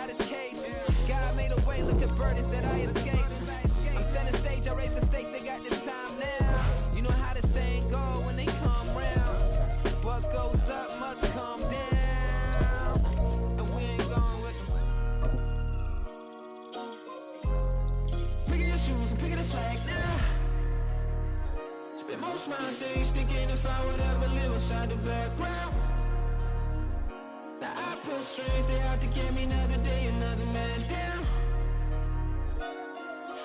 inside his cage. God made a way, look at burdens that I escaped. I'm center stage, I raise a stake, they got the time now. You know how the saying go when they come round. What goes up must come down, and we ain't going with them. Picking your shoes and picking the slack now. Spend most of my days thinking if I would ever live inside the background. Now I pull strings, they out to get me another day, another man down.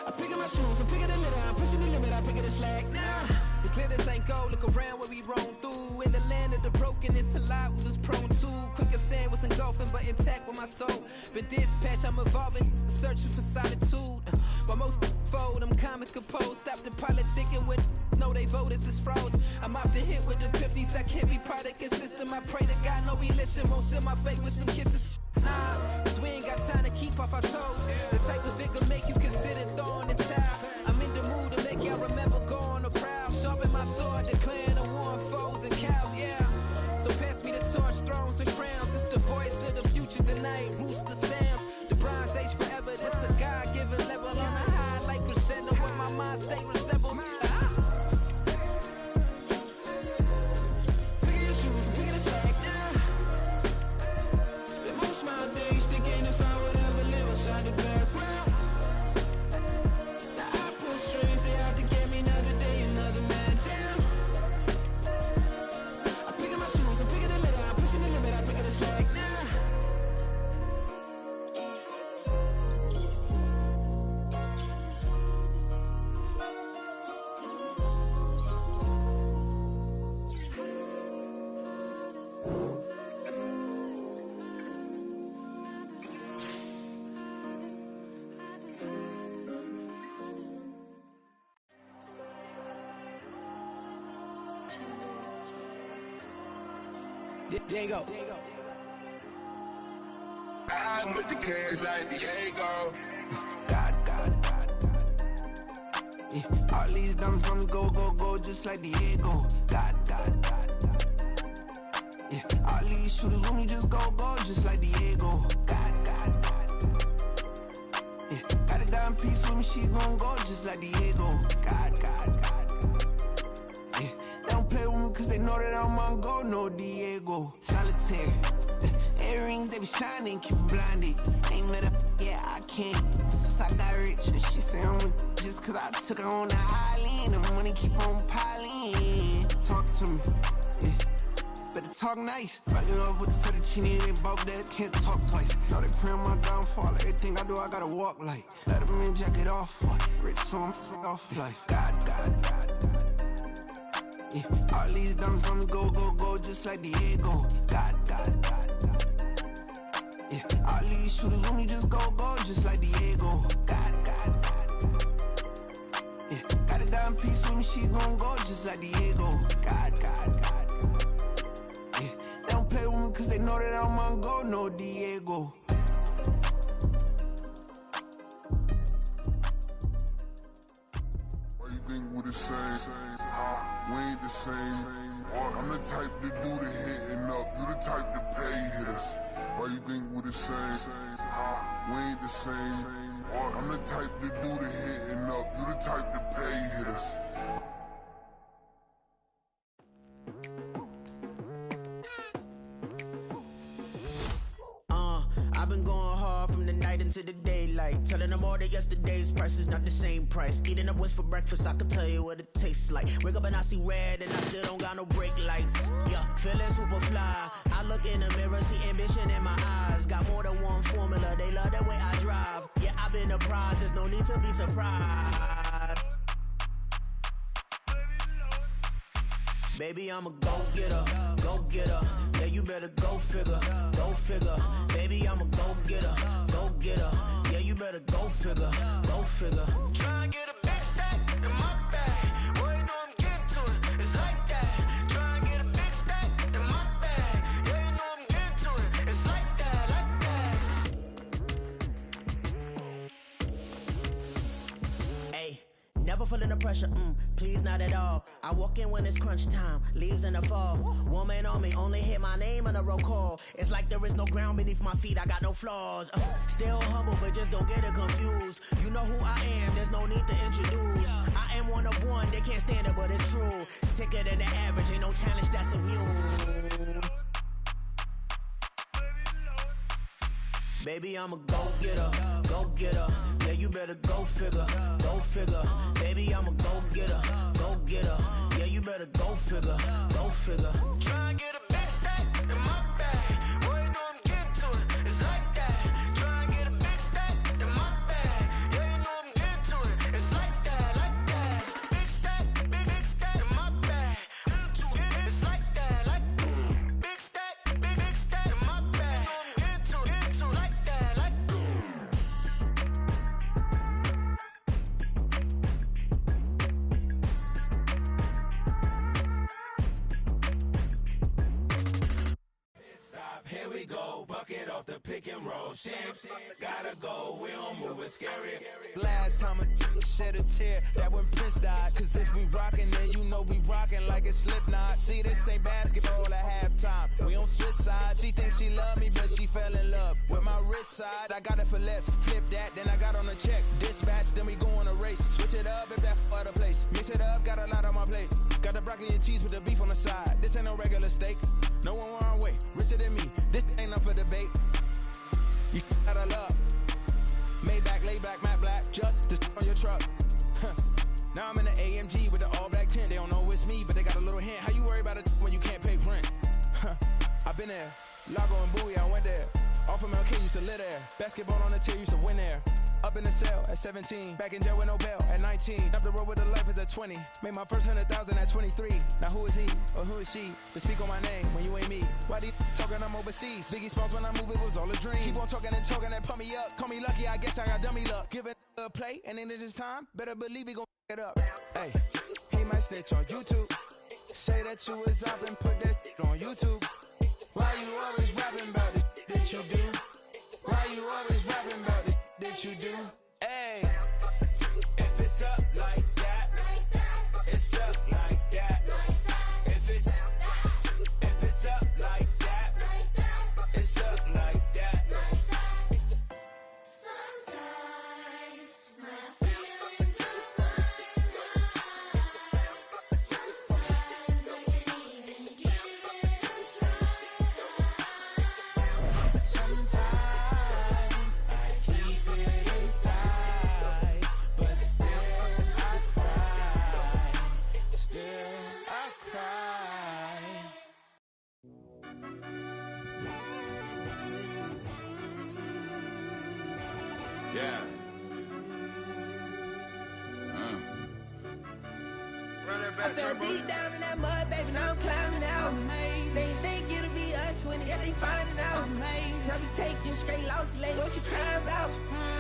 I'm picking my shoes, I'm picking the litter, I'm pushing the limit, I'm picking the slack now. The glitters ain't gold, look around where we roam through. In the land of the broken, it's a lot we was prone to. Quicker sand was engulfing, but intact with my soul. But dispatch, I'm evolving, searching for solitude. While most fold, I'm comic composed. Stop the politicking with no, they voters is frauds. I'm off the hit with the 50s, I can't be product and system. I pray to God, no, he listen, won't seal my fate with some kisses. Nah, cause we ain't got time to keep off our toes. The type of vigor make you consider throwing the towel. I'm in the mood to make y'all remember going to proud. Sharpen my sword, declaring the war on foes and cows, yeah. So pass me the torch, thrones and crowns. It's the voice of the future tonight, rooster sounds. The Bronze Age forever, this a God-given level. On a high like crescendo, where my mind state resemble. Picking your shoes and picking the slack now. Spend most of my days thinking if I would ever live inside the background. Now I pull strings, they out to get me another day, another man down. I'm picking my shoes, I'm picking the litter, I'm pushing the limit, I'm picking the slack now. Diego. I'm with the cash like Diego. God. Yeah, all these diamonds on me go, just like Diego. God. Yeah, all these shooters with me just go, just like Diego. God. Yeah, got a dime piece with me, she gon' go just like Diego. God. Yeah, they don't play with me cause they know that I'm on go, no Diego. Solitaire. Earrings, they be shining, keep them blinded. Ain't met up, yeah, I can't. Since I got rich, and she say I'm just cause I took her on the island. The money keep on piling. Talk to me, yeah. Better talk nice. Fucking up with the fettuccine, they both dead, can't talk twice. Know they pray on my downfall, everything I do, I gotta walk like. Let them in, jacket off, rich, so I'm off life. God. Yeah, all these diamonds on me go, just like Diego. God. Yeah, all these shooters with me just go, just like Diego. God. Yeah, got a dime piece with me, she gon' go just like Diego. God. Yeah, they don't play with me cause they know that I'm on go, no Diego. Why you think we the same? We ain't the same. I'm the type to do the hitting up, you the type to pay hitters. Why you think we the same? We ain't the same. I'm the type to do the hitting up, you the type to pay hitters. I've been going hard from the night into the daylight. Telling them all that yesterday's price is not the same price. Eating up wings for breakfast, I can tell you what it tastes like. Wake up and I see red and I still don't got no brake lights. Yeah, feeling super fly. I look in the mirror, see ambition in my eyes. Got more than one formula, they love the way I drive. Yeah, I've been a prize, there's no need to be surprised. Baby, I'm a go-getter. Yeah, you better go figure. Baby, I'm a go-getter. Yeah, you better go figure. Try and get a big stack in my bag. Boy, you know I'm getting to it. It's like that. Try and get a big stack in my bag. Yeah, you know I'm getting to it. It's like that, Hey, never feeling the pressure, please not at all. I walk in when it's crunch time, leaves in the fall. Woman on me, only hit my name on a roll call. It's like there is no ground beneath my feet, I got no flaws. Still humble, but just don't get it confused. You know who I am, there's no need to introduce. I am one of one, they can't stand it, but it's true. Sicker than the average, ain't no challenge that's immune. Baby, I'm a go-getter, go-getter. Yeah, you better go figure, go figure. Baby, I'm a go-getter, go-getter. Yeah, you better go figure, go figure. Try and get a big stack in my bag. Boy, you know I'm getting to it, it's like that. Try and get a big stack in my bag. Yeah, you know I'm getting to it, it's like that, like that. Big stack in my bag. It's like that, like big stack in my bag. Into like that, like. Stop, here we go, bucket off the pick and roll. Shit, gotta go, we don't move, it's scary. Last time a shed a tear, that when Prince died. Cause if we rockin', then you know we rockin' like a Slipknot. See, this ain't basketball at halftime. We on switch sides. She thinks she love me, but she fell in love with my rich side. I got it for less. Flip that, then I got on a check. Dispatch, then we go on a race. Switch it up if that other place. Mix it up, got a lot on my plate. Got the broccoli and cheese with the beef on the side. This ain't no regular steak. No one wrong way, richer than me. This ain't up for debate. You out of love. Maybach, laid back, matte black, just to on your truck. Now I'm in the AMG with the all black tint. They don't know it's me, but they got a little hint. How you worry about it when you can't pay rent? I've been there. Lago and Bowie, I went there. Off of MLK, used to live there. Basketball on the tier, used to win there. Up in the cell at 17. Back in jail with no bail at 19. Up the road with the life is at 20. Made my first 100,000 at 23. Now who is he or who is she to speak on my name when you ain't me? Why they talking I'm overseas? Biggie Smalls when I move, it was all a dream. Keep on talking and talking and pump me up. Call me lucky, I guess I got dummy luck. Give it a play and then it's time. Better believe he gon' it up. Hey, he might snitch on YouTube. Say that you was up and put that on YouTube. Why you always rapping about the that you do? Why you always rapping about the that you do? Hey, if it's up like that, it's stuck like that. If it's up like that, it's stuck like that. Sometimes my feelings are quite high. Sometimes I can't even give it a try. Sometimes I keep it inside, but still I cry. Still I cry. Yeah. Run that I back, fell turbo. deep down in that mud, baby, now I'm climbing out. They think it'll be us when yet they finding out. I be taking straight losses lately, what you crying about?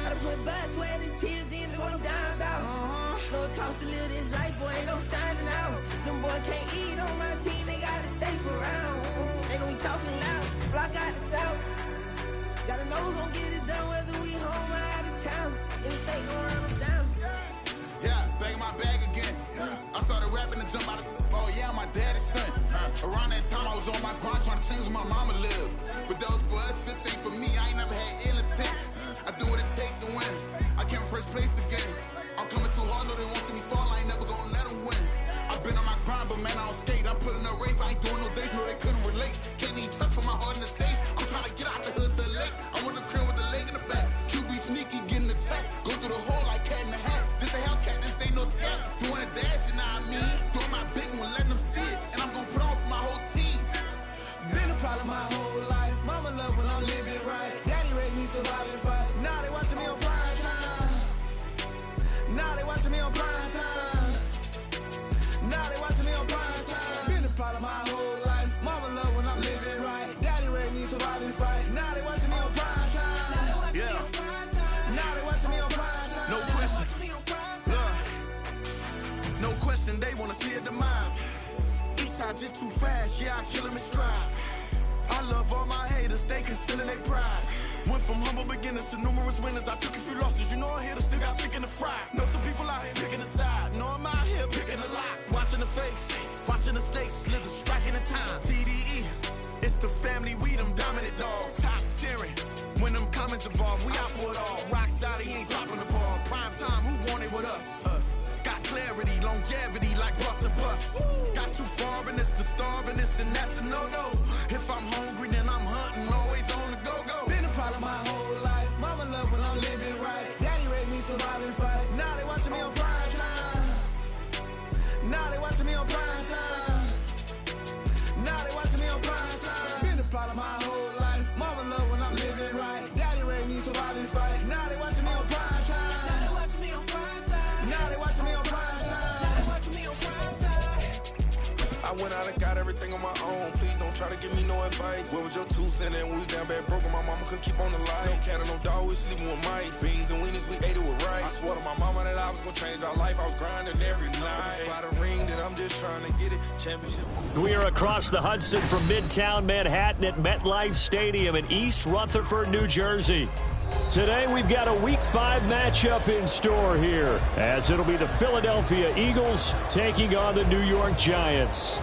I done put blood, sweat, and tears in, that's what I'm dying about. Know it costs to live this life, boy, ain't no signing out. Them boy can't eat on my team, they gotta stay for round. They gon' be talking loud, block out the south. Gotta know who gon' get it done, whether we home or out of town. In the state gon' run them down. Yeah, back in my bag again. I started rapping to jump out of. Oh yeah, I'm my daddy's son. Around that time I was on my grind trying to change where my mama lived. But that was for us, this ain't for me. I ain't never had ill intent. I do what it take to win. I came first place again. I'm coming too hard, no they won't see me fall. I ain't never gonna let them win. I've been on my grind, but man I don't skate. I'm putting up race, I ain't doing no days, no they couldn't relate. Can't even touch for my heart in the safe. I'm trying to get out the hood to the lake. I'm with the crib with the leg in the back. QB sneaky, getting attacked. Go through the hole like cat in the hat. This a Hellcat, this ain't no scat. Doing a dash, you know what I mean? Doing my big one, letting them see it. And I'm gonna put on for my whole team. Been a problem my whole life. Mama love when I'm living right. Daddy raised me survive and fight. Now they watching me on prime time. Now they watching me on prime time. Now they watching me on prime time. Been a problem my whole life. Mama love when I'm living right. Daddy raised me survive and fight. Now they watching me on prime time. Yeah. Now they watching me on prime time. No question. No question, they wanna see a demise. Eastside just too fast, yeah, I kill him in stride. I love all my haters, they concealing their pride. Went from humble beginners to numerous winners. I took a few losses, you know I'm here to still got chicken to fry. Know some people out here picking a side. Know I'm out here picking a lot. Watching the fakes, watching the stakes, slither, striking the time. TDE, it's the family, we them dominant dogs. Top tiering. When them comments involved, we out for it all. Rock solid, he ain't dropping the ball. Prime time, who want it with us? Us. Got clarity, longevity, like bust a bust. Got too far and it's the starving, this and that's a no-no. If I'm hungry, then I'm hunting, always on the go-go. Been a part of my whole life. Mama love when I'm living right. Daddy raised me survive and fight. Now they watching me on prime time. Now they watching me on prime time. Now they watching me on prime time. Been a part of my whole life. Mama love when I'm living right. Daddy raised me survive and fight. Now they watching me on prime time. Now they watching me on prime time. Now they watching me on prime time. Now they watching me on prime time. I went out and got everything on my own. Please don't try to give me no advice. What was your 2 cents? And when we down bad broke, my mama couldn't keep on the light. No cat or no dog, we sleeping with mice. Beans and weenies, we ate it with rice. I swore to my mama that I was gonna change our life. I was grinding every night. By the ring that I'm just trying to get it. Championship. We are across the Hudson from Midtown Manhattan at MetLife Stadium in East Rutherford, New Jersey. Today we've got a Week 5 matchup in store here, as it'll be the Philadelphia Eagles taking on the New York Giants.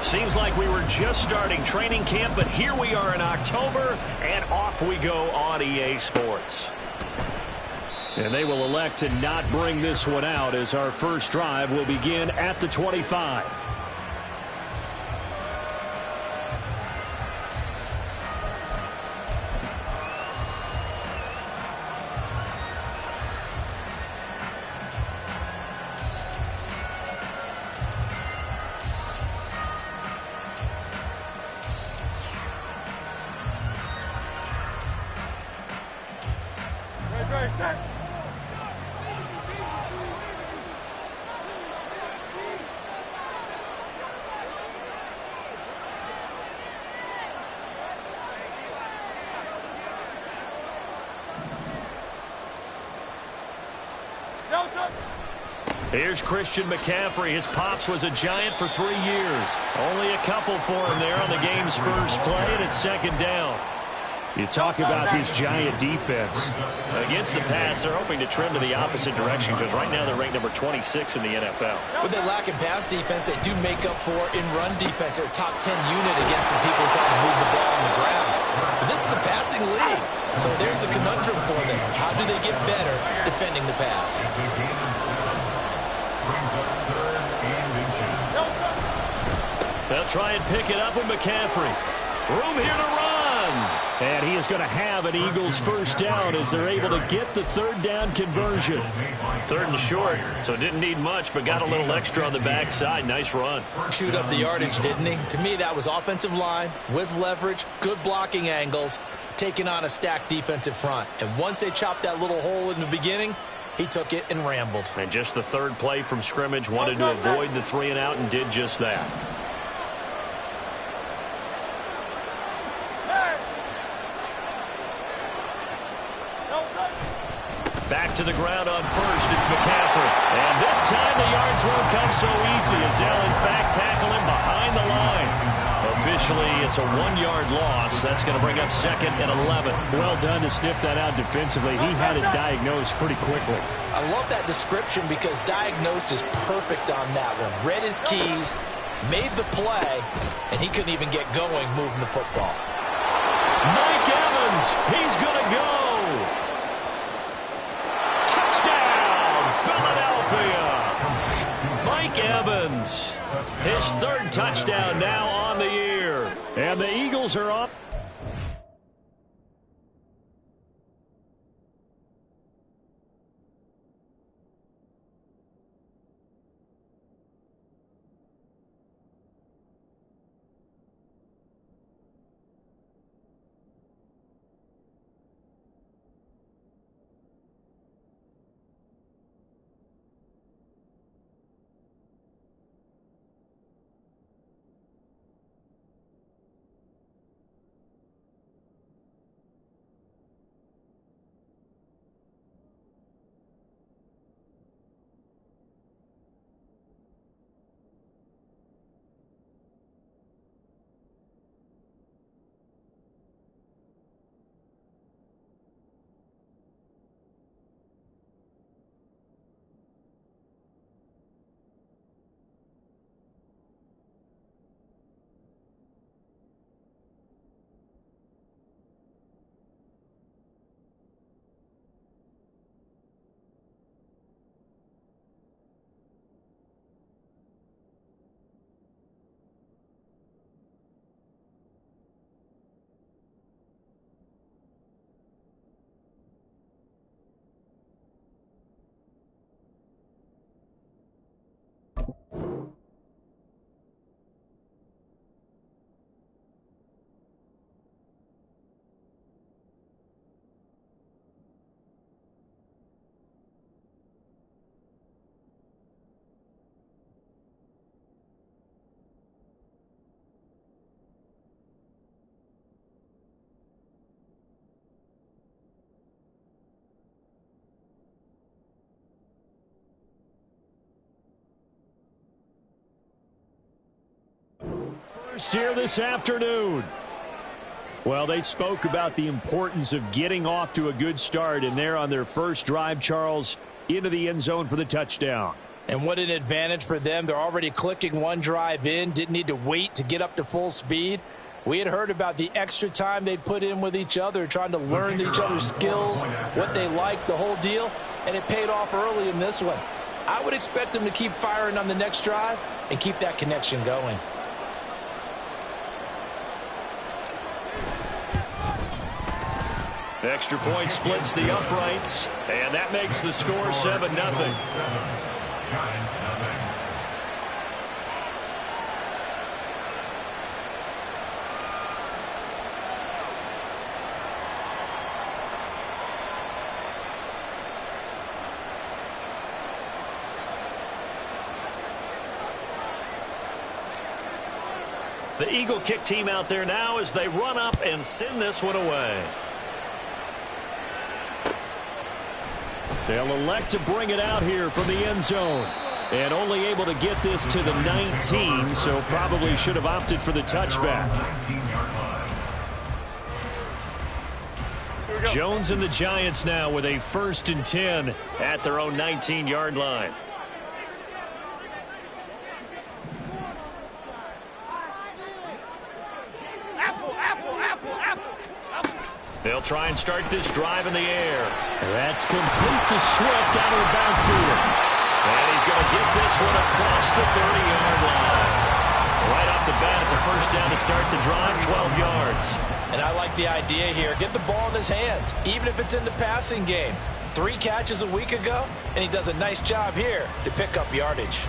Seems like we were just starting training camp, but here we are in October, and off we go on EA Sports. And they will elect to not bring this one out, as our first drive will begin at the 25. Here's Christian McCaffrey. His pops was a Giant for 3 years. Only a couple for him there on the game's first play, and it's second down. You talk about this Giant defense. Against the pass, they're hoping to trim to the opposite direction, because right now they're ranked number 26 in the NFL. With their lack in pass defense, they do make up for in run defense. They're a top 10 unit against the people trying to move the ball on the ground. But this is a passing league, so there's a conundrum for them. How do they get better defending the pass? They'll try and pick it up with McCaffrey. Room here to run. And he is going to have an Eagles first down as they're able to get the third down conversion. 3rd and short, so didn't need much, but got a little extra on the backside. Nice run. Chewed up the yardage, didn't he? To me, that was offensive line with leverage, good blocking angles, taking on a stacked defensive front. And once they chopped that little hole in the beginning, he took it and rambled. And just the third play from scrimmage, wanted to avoid the 3 and out and did just that. Back to the ground on first, it's McCaffrey. And this time the yards won't come so easy, as they'll in fact tackle him behind the line. Officially, it's a 1-yard loss. That's going to bring up 2nd and 11. Well done to sniff that out defensively. He had it diagnosed pretty quickly. I love that description, because diagnosed is perfect on that one. Read his keys, made the play, and he couldn't even get going moving the football. Mike Evans, he's going to go. Philadelphia. Mike Evans, his 3rd touchdown now on the year. And the Eagles are up. first here this afternoon. Well, they spoke about the importance of getting off to a good start, and they're on their first drive, Charles, into the end zone for the touchdown. And what an advantage for them. They're already clicking one drive in, didn't need to wait to get up to full speed. We had heard about the extra time they'd put in with each other, trying to learn each other's skills, what they liked, the whole deal, and it paid off early in this one. I would expect them to keep firing on the next drive and keep that connection going. Extra point splits the uprights, and that makes the score 7-0. The Eagle kick team out there now as they run up and send this one away. They'll elect to bring it out here from the end zone. And only able to get this to the 19, so probably should have opted for the touchback. Jones and the Giants now with a 1st and 10 at their own 19-yard line. They'll try and start this drive in the air. That's complete to Swift out of the backfield. And he's going to get this one across the 30-yard line. Right off the bat, it's a 1st down to start the drive, 12 yards. And I like the idea here. Get the ball in his hands, even if it's in the passing game. 3 catches a week ago, and he does a nice job here to pick up yardage.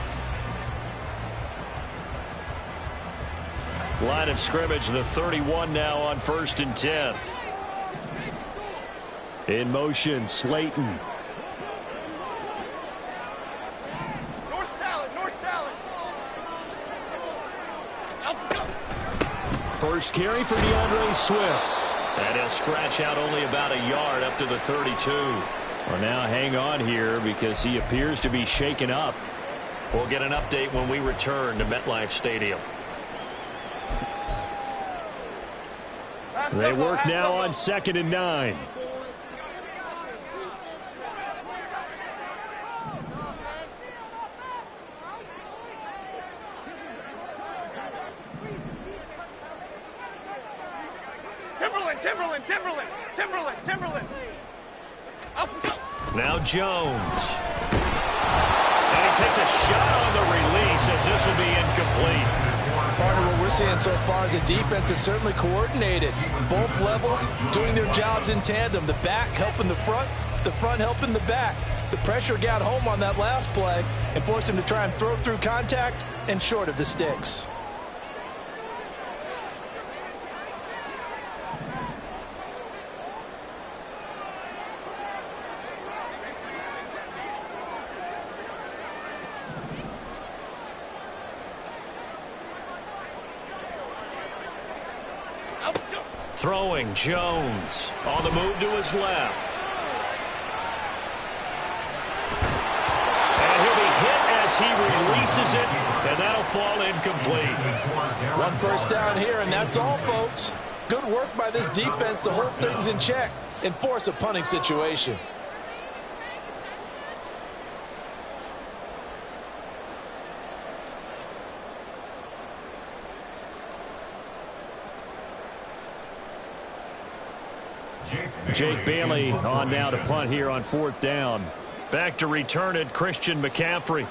Line of scrimmage, the 31 now on 1st and 10. In motion, Slayton. North salad, north salad. First carry for DeAndre Swift. And he'll scratch out only about a yard up to the 32. Well, now hang on here because he appears to be shaken up. We'll get an update when we return to MetLife Stadium. They work now on 2nd and 9. Timberland. Now Jones. And he takes a shot on the release as this will be incomplete. Partner, what we're seeing so far is the defense is certainly coordinated. Both levels doing their jobs in tandem. The back helping the front helping the back. The pressure got home on that last play and forced him to try and throw through contact and short of the sticks. Throwing Jones on the move to his left. And he'll be hit as he releases it, and that'll fall incomplete. 1 first down here, and that's all, folks. Good work by this defense to hold things in check and force a punting situation. Jake Bailey on now to punt here on 4th down. Back to return it, Christian McCaffrey.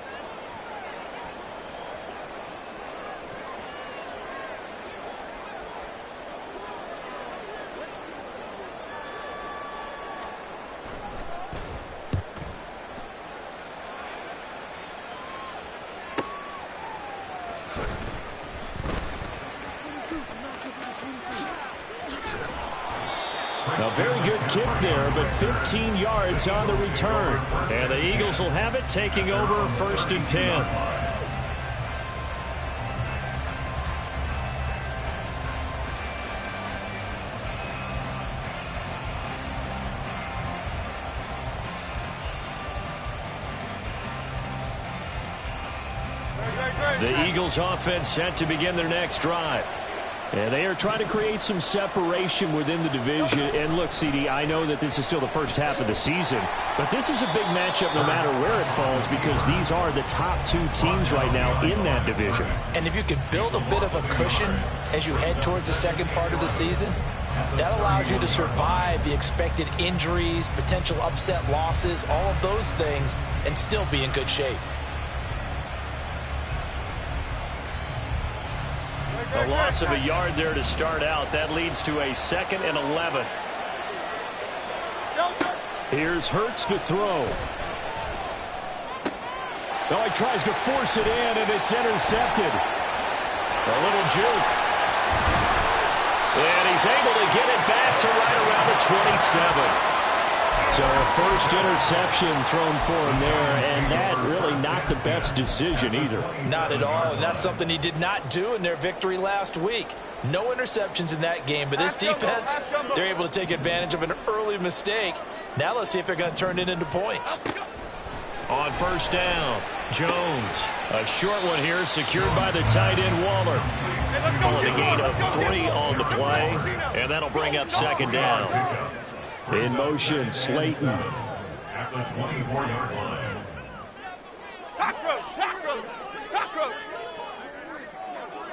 A very good kick there, but 15 yards on the return. And the Eagles will have it, taking over 1st and 10. Great. The Eagles offense set to begin their next drive. And they are trying to create some separation within the division. And look, CD, I know that this is still the first half of the season, but this is a big matchup no matter where it falls because these are the top two teams right now in that division. And if you can build a bit of a cushion as you head towards the second part of the season, that allows you to survive the expected injuries, potential upset losses, all of those things, and still be in good shape. A loss of a yard there to start out. That leads to a 2nd and 11. Here's Hurts to throw. Oh, he tries to force it in, and it's intercepted. A little juke. And he's able to get it back to right around the 27. So a first interception thrown for him there, and that really not the best decision either. Not at all, and that's something he did not do in their victory last week. No interceptions in that game, but this defense, they're able to take advantage of an early mistake. Now let's see if they're going to turn it into points. On first down, Jones. A short one here, secured by the tight end, Waller. Calling a gain of 3 on the play, and that'll bring up 2nd down. In motion, Slayton. At the 24-yard line. Cockroach, cockroach, cockroach.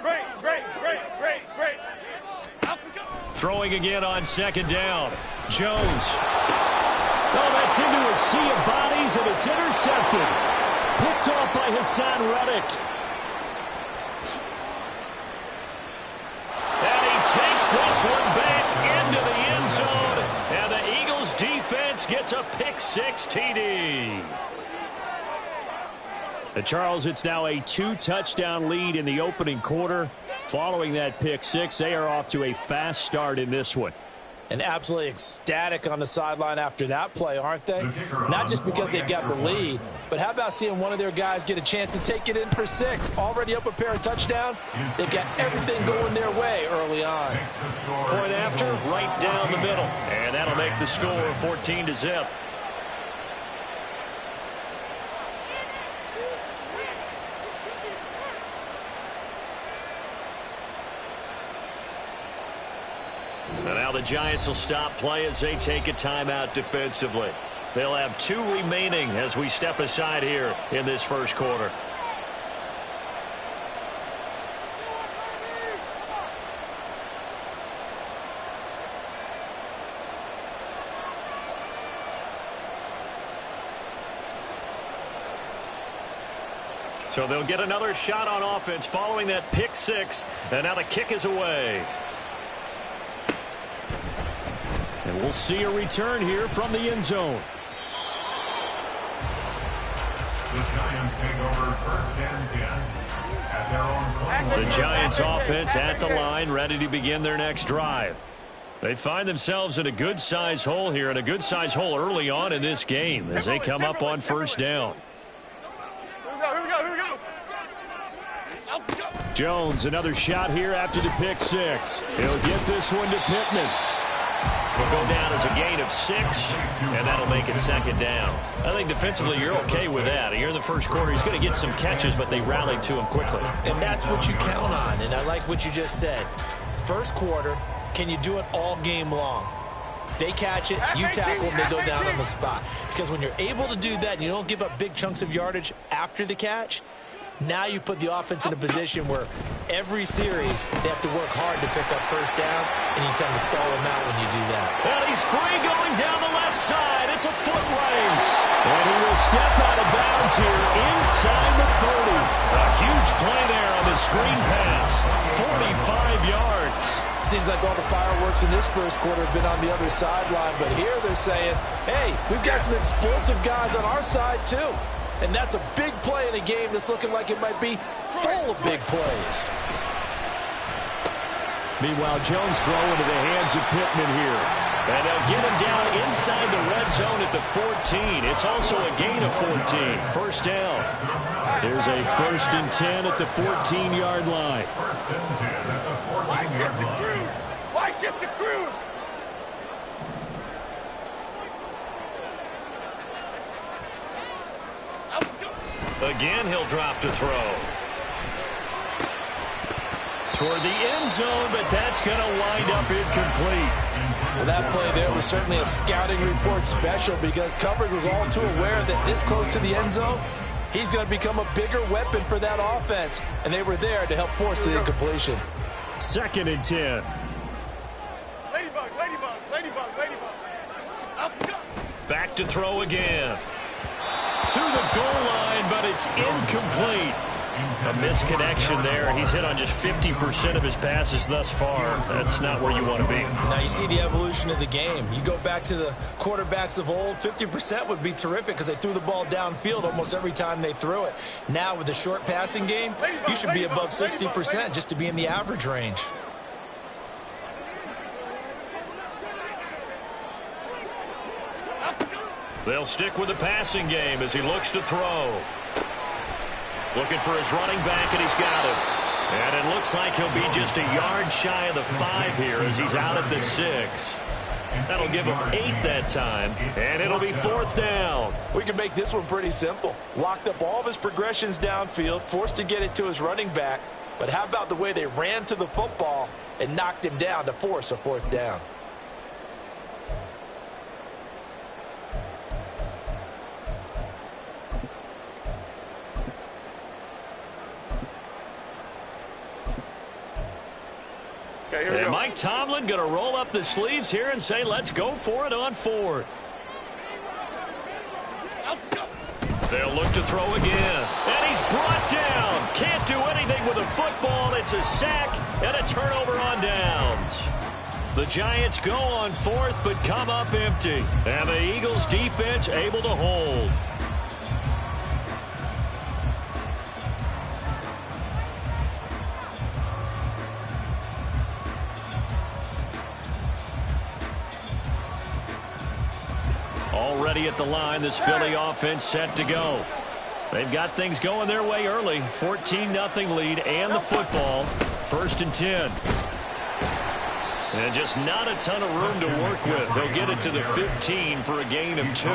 Great. Out we go. Throwing again on 2nd down, Jones. Oh, that's into a sea of bodies, and it's intercepted. Picked off by Hassan Reddick. And he takes this one back into the end zone. And the Eagles defense gets a pick-6 TD. Charles, it's now a 2-touchdown lead in the opening quarter. Following that pick-6, they are off to a fast start in this one. And absolutely ecstatic on the sideline after that play, aren't they? Not just because they got the lead, but how about seeing one of their guys get a chance to take it in for 6? Already up a pair of touchdowns. They've got everything going their way early on. Point after, right down the middle. And that'll make the score 14-0. And now the Giants will stop play as they take a timeout defensively. They'll have 2 remaining as we step aside here in this first quarter. So they'll get another shot on offense following that pick-6, and now the kick is away. And we'll see a return here from the end zone. The Giants take over 1st and 10 at their own goal. The Giants offense at the line, ready to begin their next drive. They find themselves in a good-sized hole here, and a good-sized hole early on in this game as they come up on 1st down. Here we go. Jones, another shot here after the pick-6. He'll get this one to Pittman. Will go down as a gain of 6, and that'll make it 2nd down. I think defensively you're okay with that. Here in the first quarter, he's going to get some catches, but they rallied to him quickly. And that's what you count on, and I like what you just said. First quarter, can you do it all game long? They catch it, you tackle them, they go down on the spot. Because when you're able to do that and you don't give up big chunks of yardage after the catch, now you put the offense in a position where every series they have to work hard to pick up 1st downs, and you tend to stall them out when you do that. And he's free going down the left side. It's a foot race. And he will step out of bounds here inside the 30. A huge play there on the screen pass. 45 yards. Seems like all the fireworks in this first quarter have been on the other sideline, but here they're saying, hey, we've got some explosive guys on our side too. And that's a big play in a game that's looking like it might be full of big plays. Meanwhile, Jones throwing to the hands of Pittman here. And they'll get him down inside the red zone at the 14. It's also a gain of 14. 1st down. There's a 1st and 10 at the 14-yard line. Why shift the crew? Why shift the crew? Again, he'll drop to throw. toward the end zone, but that's going to wind up incomplete. Well, that play there was certainly a scouting report special because coverage was all too aware that this close to the end zone, he's going to become a bigger weapon for that offense, and they were there to help force the incompletion. 2nd and 10. Ladybug, ladybug, ladybug, ladybug. Back to throw again. To the goal line, but it's incomplete. A misconnection there. He's hit on just 50% of his passes thus far. That's not where you want to be. Now you see the evolution of the game. You go back to the quarterbacks of old, 50% would be terrific because they threw the ball downfield almost every time they threw it. Now with the short passing game, you should be above 60% just to be in the average range. They'll stick with the passing game as he looks to throw. Looking for his running back, and he's got him. And it looks like he'll be just a yard shy of the 5 here as he's out at the 6. That'll give him 8 that time, and it'll be 4th down. We can make this one pretty simple. Locked up all of his progressions downfield, forced to get it to his running back. But how about the way they ran to the football and knocked him down to force a 4th down? And Mike Tomlin going to roll up the sleeves here and say, let's go for it on 4th. They'll look to throw again. And he's brought down. Can't do anything with a football. It's a sack and a turnover on downs. The Giants go on 4th but come up empty. And the Eagles defense able to hold. Already at the line, this Philly offense set to go. They've got things going their way early. 14-0 lead and the football. 1st and 10. And just not a ton of room to work with. They'll get it to the 15 for a gain of 2.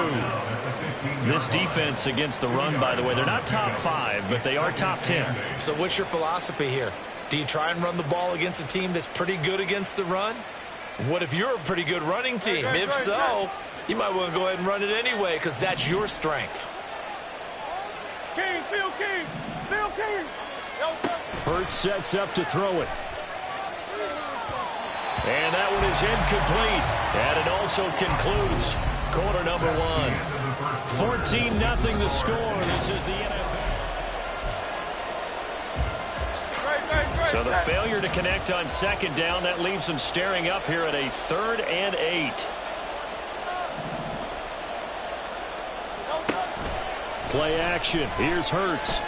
This defense against the run, by the way, they're not top 5, but they are top 10. So what's your philosophy here? Do you try and run the ball against a team that's pretty good against the run? What if you're a pretty good running team? If so, you might want to go ahead and run it anyway because that's your strength. King, Phil King, Phil King. Hurts sets up to throw it. And that one is incomplete. And it also concludes quarter number 1. 14-0 the score. This is the NFL. So the failure to connect on 2nd down, that leaves them staring up here at a 3rd and 8. Play action. Here's Hurts.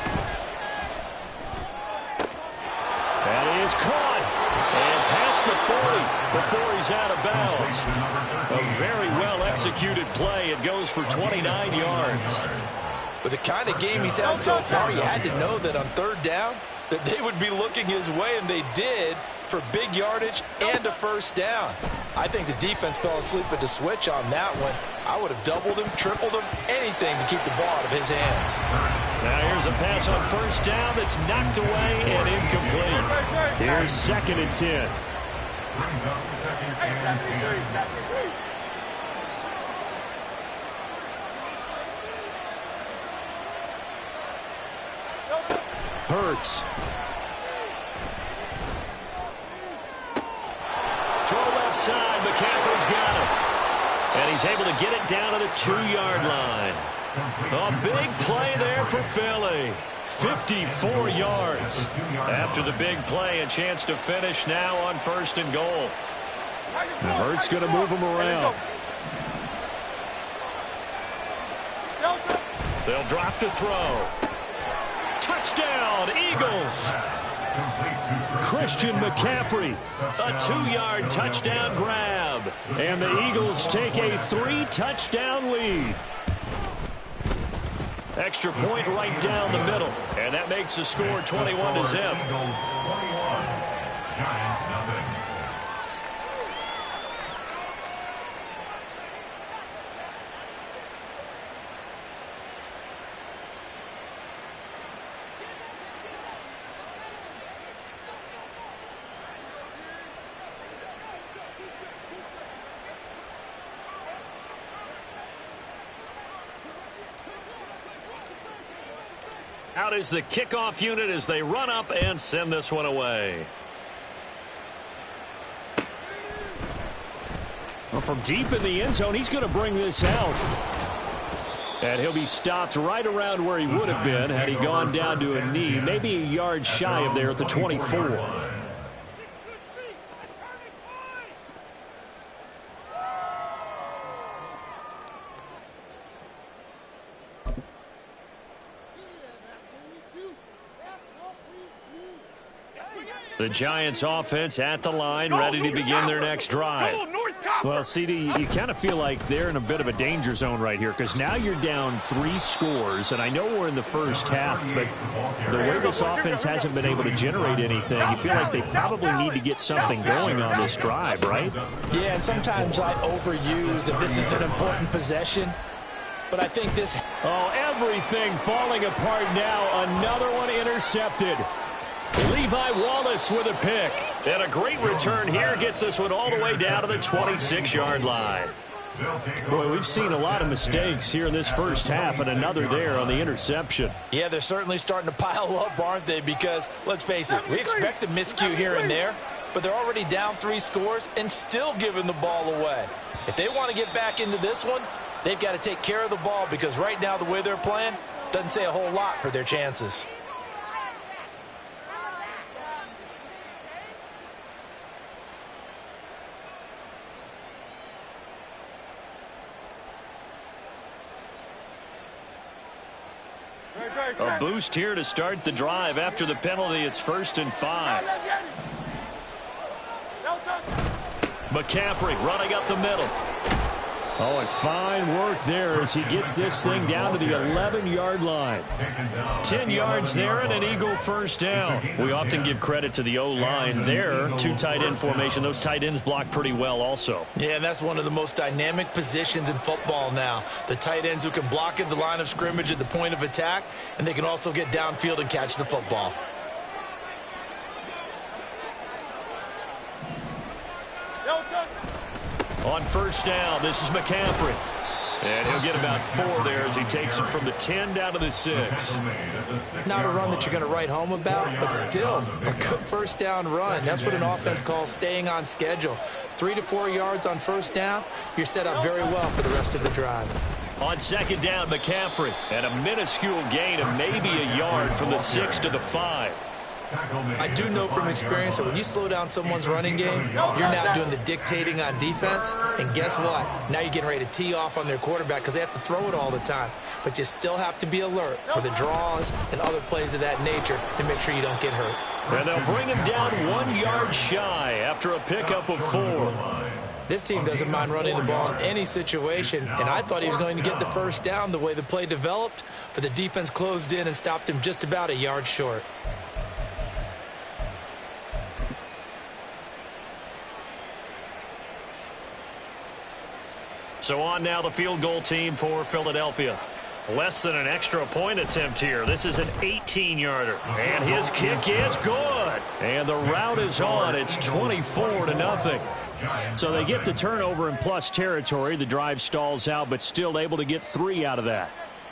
That is caught. And past the 40 before he's out of bounds. A very well-executed play. It goes for 29 yards. With the kind of game he's had so far, you had to know that on 3rd down that they would be looking his way, and they did, for big yardage and a 1st down. I think the defense fell asleep at the switch on that one. I would have doubled him, tripled him, anything to keep the ball out of his hands. Now here's a pass on 1st down that's knocked away and incomplete. Here's 2nd and 10. Brings up 2nd and 10. Hurts. Throw left side. McCaffrey's got it. And he's able to get it down to the 2-yard line. A big play there for Philly. 54 yards. After the big play, a chance to finish now on 1st and goal. And Hurts going to move him around. They'll drop to throw. Touchdown, Eagles. Christian McCaffrey, a 2-yard touchdown grab. And the Eagles take a 3-touchdown lead. Extra point right down the middle. And that makes the score 21-0. Giants nothing. Out is the kickoff unit as they run up and send this one away. Well, from deep in the end zone, he's going to bring this out. And he'll be stopped right around where he would have been had he gone down to a knee, maybe a yard shy of there at the 24. The Giants offense at the line, ready to begin their next drive. Well, CD, you kind of feel like they're in a bit of a danger zone right here because now you're down 3 scores, and I know we're in the first half, but the way this offense hasn't been able to generate anything, you feel like they probably need to get something going on this drive, right? Yeah, and sometimes I overuse if this is an important possession, but I think this... Oh, everything falling apart now. Another one intercepted. Levi Wallace with a pick. And a great return here gets this one all the way down to the 26-yard line. Boy, we've seen a lot of mistakes here in this first half, and another there on the interception. Yeah, they're certainly starting to pile up, aren't they? Because, let's face it, we expect a miscue here and there, but they're already down 3 scores and still giving the ball away. If they want to get back into this one, they've got to take care of the ball because right now the way they're playing doesn't say a whole lot for their chances. A boost here to start the drive. After the penalty, it's 1st and 5. McCaffrey running up the middle. Oh, and fine work there as he gets this thing down to the 11-yard line. 10 yards there and an Eagle first down. We often give credit to the O-line there. 2 tight end formation. Those tight ends block pretty well also. Yeah, and that's one of the most dynamic positions in football now. The tight ends who can block at the line of scrimmage at the point of attack, and they can also get downfield and catch the football. On first down, this is McCaffrey. And he'll get about 4 there as he takes it from the 10 down to the 6. Not a run that you're going to write home about, but still a good first down run. That's what an offense calls staying on schedule. 3 to 4 yards on first down, you're set up very well for the rest of the drive. On second down, McCaffrey. And a minuscule gain of maybe a yard from the 6 to the 5. I do know from experience that when you slow down someone's running game, you're now doing the dictating on defense. And guess what? Now you're getting ready to tee off on their quarterback because they have to throw it all the time. But you still have to be alert for the draws and other plays of that nature to make sure you don't get hurt. And they'll bring him down 1 yard shy after a pickup of 4. This team doesn't mind running the ball in any situation, and I thought he was going to get the first down the way the play developed, but the defense closed in and stopped him just about a yard short. So on now the field goal team for Philadelphia. Less than an extra point attempt here. This is an 18-yarder. And his kick is good. And the route is on. It's 24-0. So they get the turnover in plus territory. The drive stalls out, but still able to get 3 out of that.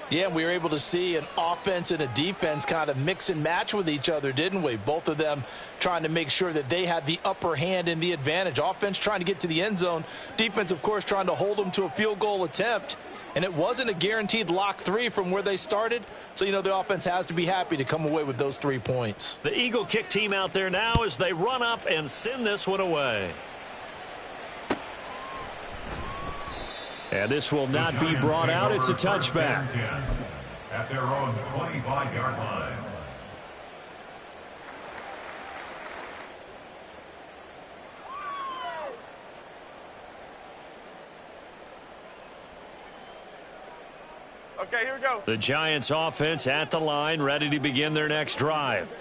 Yeah, we were able to see an offense and a defense kind of mix and match with each other, didn't we? Both of them trying to make sure that they had the upper hand and the advantage. Offense trying to get to the end zone. Defense, of course, trying to hold them to a field goal attempt. And it wasn't a guaranteed lock 3 from where they started. So, you know, the offense has to be happy to come away with those 3 points. The Eagle kick team out there now as they run up and send this one away. And this will not be brought out. It's a touchback. At their own 25-yard line. Okay, here we go. The Giants offense at the line, ready to begin their next drive.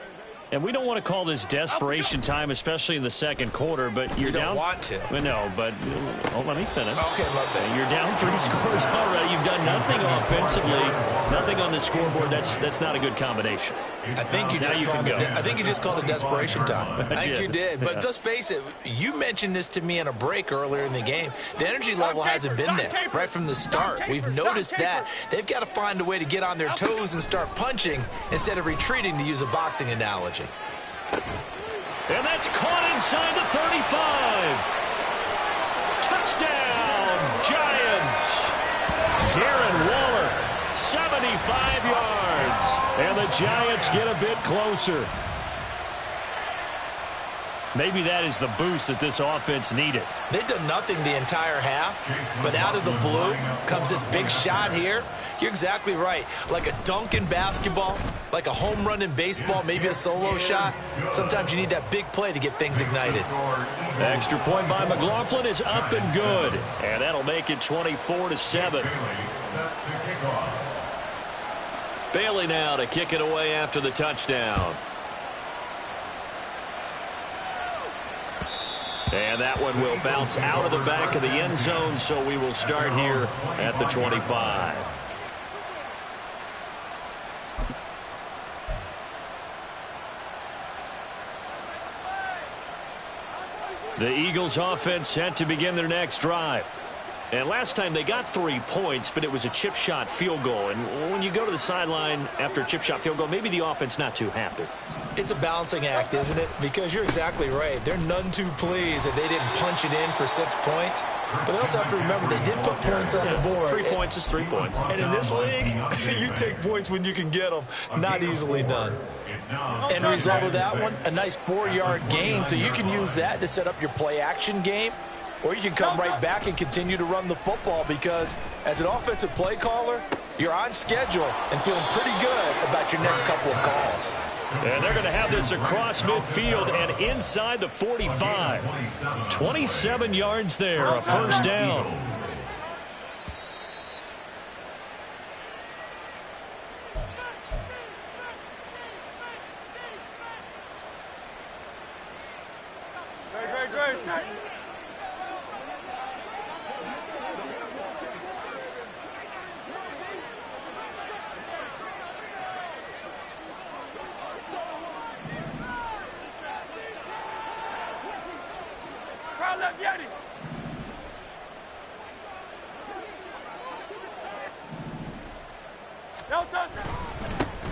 And we don't want to call this desperation time, especially in the second quarter, but you're you don't down. Want to. Well, no, but let me finish. Okay, my bad. You're down 3 scores already. You've done nothing offensively, nothing on the scoreboard. That's not a good combination. I think you just called it desperation time. I think you did. But let's face it, you mentioned this to me in a break earlier in the game. The energy level hasn't been there right from the start. We've noticed that. They've got to find a way to get on their toes and start punching instead of retreating, to use a boxing analogy. And that's caught inside the 35. Touchdown, Giants. Darren Waller, 75 yards. And the Giants get a bit closer. Maybe that is the boost that this offense needed. They've done nothing the entire half, but out of the blue comes this big shot here. You're exactly right. Like a dunk in basketball, like a home run in baseball, maybe a solo shot. Sometimes you need that big play to get things ignited. The extra point by McLaughlin is up and good. And that'll make it 24-7. Bailey now to kick it away after the touchdown. And that one will bounce out of the back of the end zone, so we will start here at the 25. The Eagles offense set to begin their next drive. And last time they got 3 points, but it was a chip shot field goal. And when you go to the sideline after a chip shot field goal, maybe the offense not too happy. It's a balancing act, isn't it? Because you're exactly right. They're none too pleased that they didn't punch it in for 6 points. But they also have to remember they did put points on the board. 3 points is 3 points. And in this league, you take points when you can get them. Not easily done. End result of that one, a nice 4-yard gain. So you can use that to set up your play-action game. Or you can come right back and continue to run the football, because as an offensive play caller, you're on schedule and feeling pretty good about your next couple of calls. And they're going to have this across midfield and inside the 45. 27 yards there, a first down.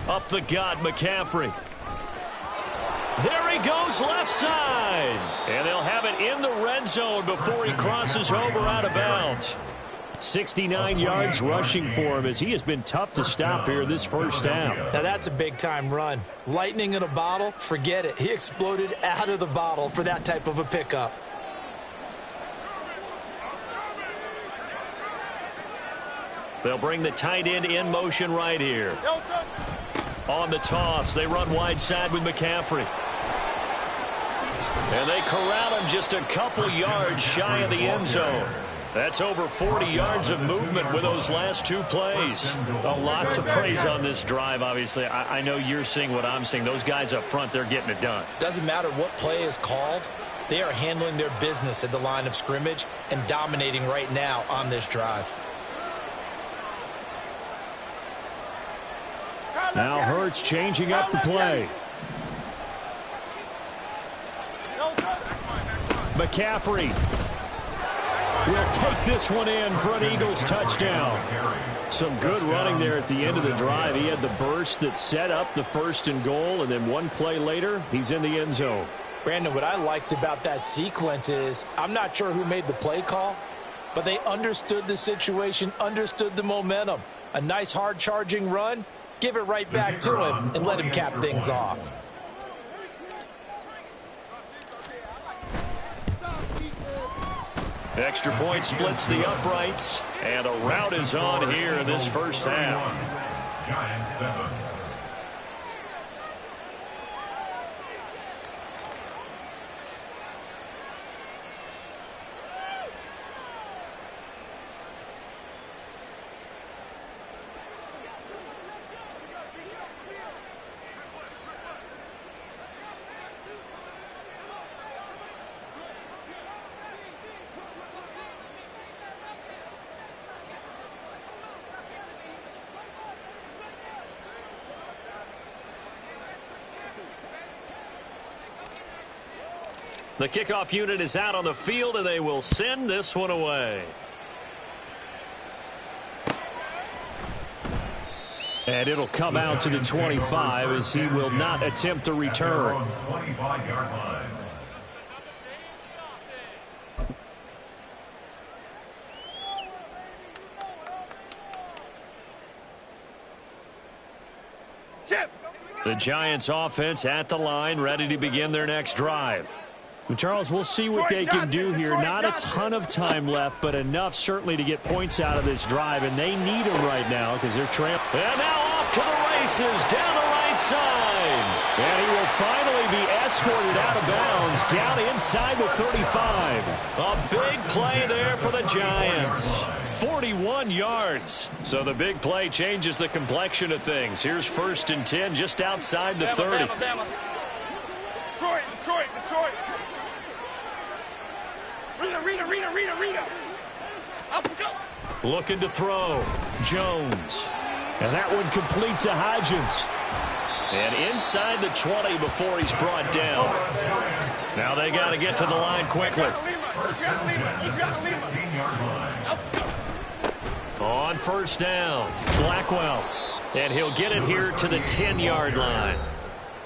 Up the gut, McCaffrey. There he goes, left side. And they'll have it in the red zone before he crosses over out of bounds. 69 yards rushing for him, as he has been tough to stop here this first half. Now that's a big-time run. Lightning in a bottle, forget it. He exploded out of the bottle for that type of a pickup. They'll bring the tight end in motion right here. On the toss, they run wide side with McCaffrey. And they corral him just a couple yards shy of the end zone. That's over 40 yards of movement with those last 2 plays. A lot to praise on this drive, obviously. I know you're seeing what I'm seeing. Those guys up front, they're getting it done. Doesn't matter what play is called. They are handling their business at the line of scrimmage and dominating right now on this drive. Now Hurts changing up the play. McCaffrey will take this one in for an Eagles touchdown. Some good running there at the end of the drive. He had the burst that set up the 1st and goal, and then 1 play later, he's in the end zone. Brandon, what I liked about that sequence is I'm not sure who made the play call, but they understood the situation, understood the momentum. A nice hard-charging run. Give it right back to him and let him cap things off. Extra point splits the uprights, and a rout is on here in this first half. Giants 7. The kickoff unit is out on the field, and they will send this one away. And it'll come out to the 25 as he will not attempt to return. 25-yard line. The Giants offense at the line, ready to begin their next drive. Charles, we'll see what they can do here. Not a ton of time left, but enough certainly to get points out of this drive, and they need them right now because they're trailing. And now off to the races down the right side. And he will finally be escorted out of bounds down inside the 35. A big play there for the Giants. 41 yards. So the big play changes the complexion of things. Here's 1st and 10 just outside the 30. Detroit. Rita. Up we go. Looking to throw. Jones. And that one complete to Hodgins. And inside the 20 before he's brought down. Now they got to get to the line quickly. On 1st down, Blackwell. And he'll get it here to the 10-yard line.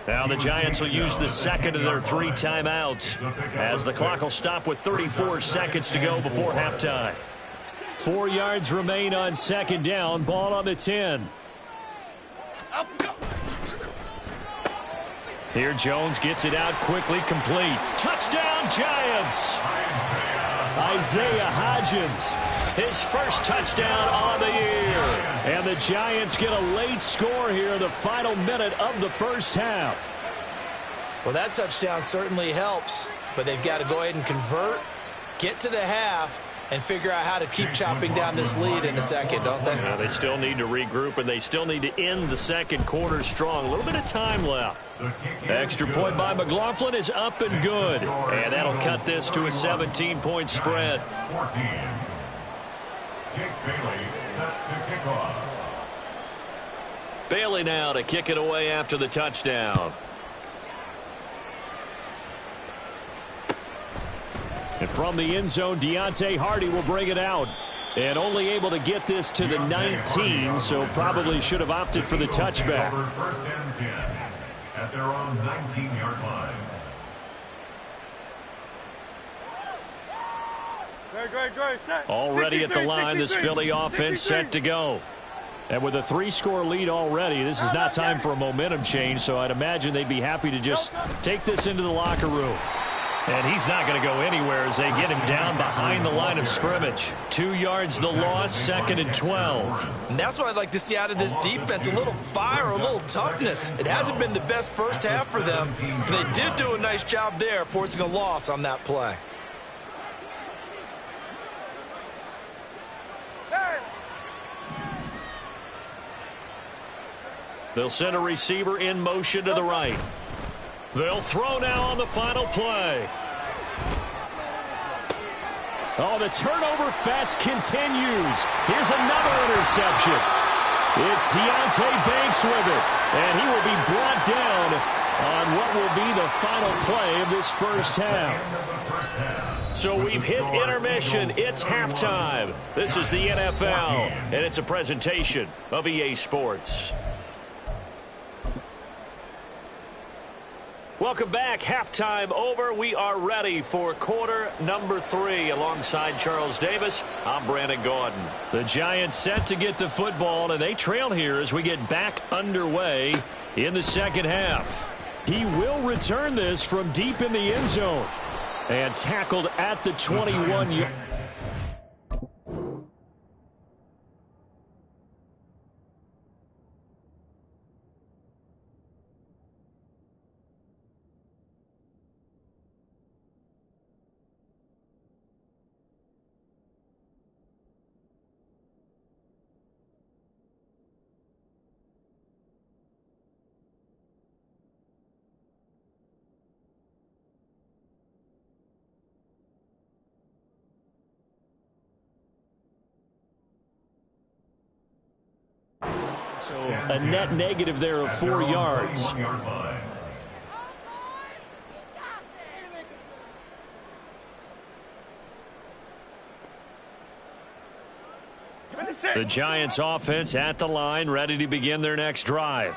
Now the Giants will use the second of their 3 timeouts as the clock will stop with 34 seconds to go before halftime. 4 yards remain on 2nd down. Ball on the 10. Here Jones gets it out quickly, complete. Touchdown Giants! Isaiah Hodgins. His first touchdown on the year. And the Giants get a late score here in the final minute of the first half. Well, that touchdown certainly helps, but they've got to go ahead and convert, get to the half, and figure out how to keep chopping down this lead in the second, don't they? Yeah, they still need to regroup, and they still need to end the second quarter strong. A little bit of time left. Extra point by McLaughlin is up and good. And that'll cut this to a 17-point spread. 14. Jake Bailey set to kick off. Bailey now to kick it away after the touchdown. And from the end zone, Deontay Hardy will bring it out. And only able to get this to the 19, so probably should have opted for the touchback. 1st and 10 at their own 19-yard line. Already at the line, this Philly offense set to go. And with a 3-score lead already, this is not time for a momentum change, so I'd imagine they'd be happy to just take this into the locker room. And he's not going to go anywhere as they get him down behind the line of scrimmage. 2 yards the loss, 2nd and 12. And that's what I'd like to see out of this defense, a little fire, a little toughness. It hasn't been the best first half for them, but they did do a nice job there, forcing a loss on that play. They'll send a receiver in motion to the right. They'll throw now on the final play. Oh, the turnover fest continues. Here's another interception. It's Deontay Banks with it, and he will be brought down on what will be the final play of this first half. So we've hit intermission. It's halftime. This is the NFL, and it's a presentation of EA Sports. Welcome back. Halftime over. We are ready for quarter number 3. Alongside Charles Davis, I'm Brandon Gordon. The Giants set to get the football, and they trail here as we get back underway in the second half. He will return this from deep in the end zone and tackled at the 21. So a net negative there of 4 yards. The Giants offense at the line, ready to begin their next drive.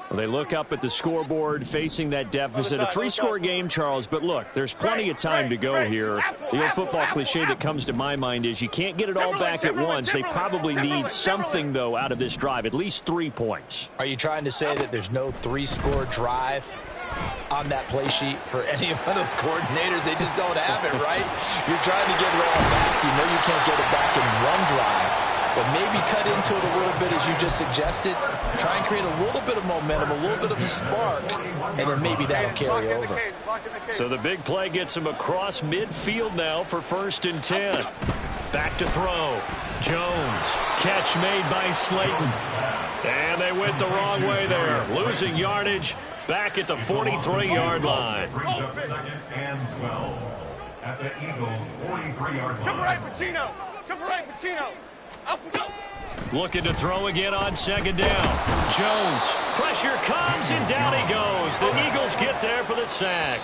Well, they look up at the scoreboard facing that deficit. A 3-score game, Charles, but look, there's plenty of time to go here. The old football cliche that comes to my mind is you can't get it all back at once. They probably need something, though, out of this drive, at least 3 points. Are you trying to say that there's no 3-score drive on that play sheet for any of those coordinators? They just don't have it, right? You're trying to get it all back. You know you can't get it back in one drive. But maybe cut into it a little bit, as you just suggested. Try and create a little bit of momentum, a little bit of a spark, and then maybe that'll carry over. So the big play gets him across midfield now for 1st and 10. Back to throw. Jones. Catch made by Slayton. And they went the wrong way there. Losing yardage back at the 43-yard line. Brings up 2nd and 12 at the Eagles' 43-yard line. Jump right, Pacino. Jump right, Pacino. Up and go. Looking to throw again on 2nd down. Jones. Pressure comes, and down he goes. The Eagles get there for the sack.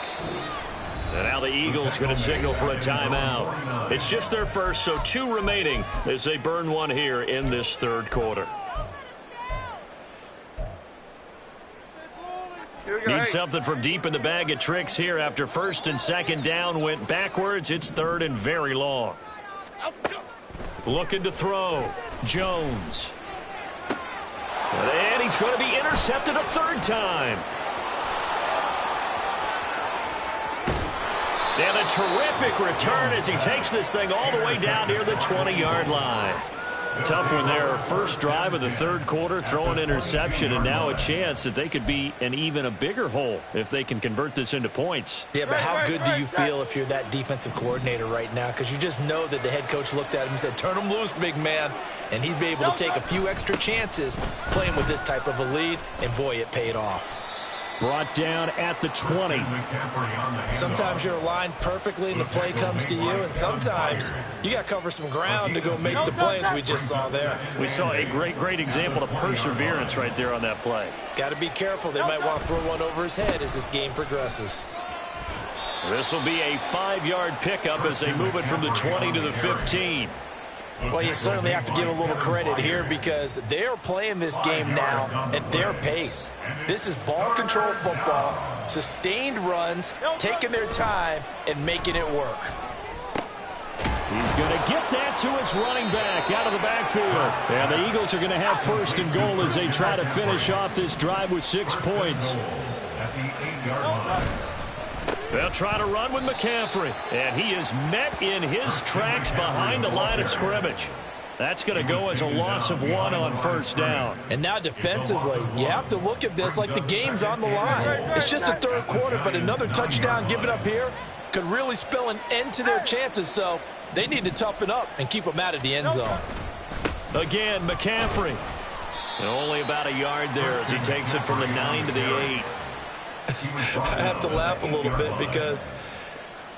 And now the Eagles going to signal for a timeout. It's just their first, so 2 remaining as they burn one here in this 3rd quarter. Need something from deep in the bag of tricks here after 1st and 2nd down went backwards. It's 3rd and very long. Looking to throw. Jones. And he's going to be intercepted a 3rd time. And a terrific return as he takes this thing all the way down near the 20-yard line. Tough one there. First drive of the 3rd quarter, throw an interception, and now a chance that they could be in even a bigger hole if they can convert this into points. Yeah, but how good do you feel if you're that defensive coordinator right now? Because you just know that the head coach looked at him and said, turn him loose, big man. And he'd be able to take a few extra chances playing with this type of a lead, and boy, it paid off. Brought down at the 20. Sometimes you're aligned perfectly and the play comes to you, and sometimes you got to cover some ground to go make the plays we just saw there. We saw a great example of perseverance right there on that play. Got to be careful. They might want to throw one over his head as this game progresses. This will be a 5-yard pickup as they move it from the 20 to the 15. Well, you certainly have to give a little credit here because they are playing this game now at their pace. This is ball control football, sustained runs, taking their time, and making it work. He's going to get that to his running back out of the backfield. And the Eagles are going to have 1st and goal as they try to finish off this drive with 6 points. At the 8-yard line. They'll try to run with McCaffrey, and he is met in his tracks behind the line of scrimmage. That's going to go as a loss of 1 on 1st down. And now defensively, you have to look at this like the game's on the line. It's just the 3rd quarter, but another touchdown given up here could really spell an end to their chances, so they need to toughen up and keep them out of the end zone. Again, McCaffrey. And only about a yard there as he takes it from the 9 to the 8. I have to laugh a little bit because